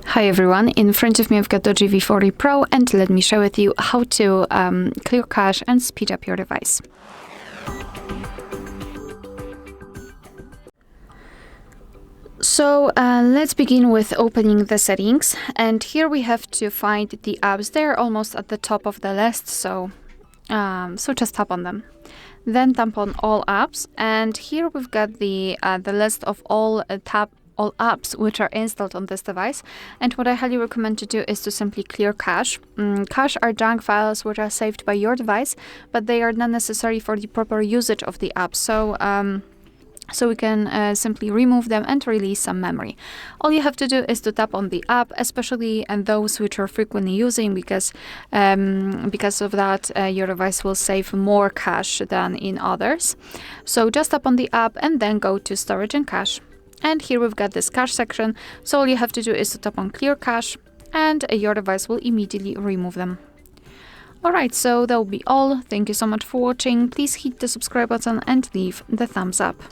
Hi everyone, in front of me I've got DOOGEE V40 Pro, and let me share with you how to clear cache and speed up your device. So let's begin with opening the settings, and here we have to find the apps. They're almost at the top of the list, so just tap on them. Then tap on all apps, and here we've got the list of all apps which are installed on this device. And what I highly recommend to do is to simply clear cache. Cache are junk files which are saved by your device, but they are not necessary for the proper usage of the app. So we can simply remove them and release some memory. All you have to do is to tap on the app, especially and those which are frequently using, because of that your device will save more cache than in others. So just tap on the app and then go to storage and cache. And here we've got this cache section. So all you have to do is to tap on clear cache, and your device will immediately remove them. Alright, so that will be all. Thank you so much for watching. Please hit the subscribe button and leave the thumbs up.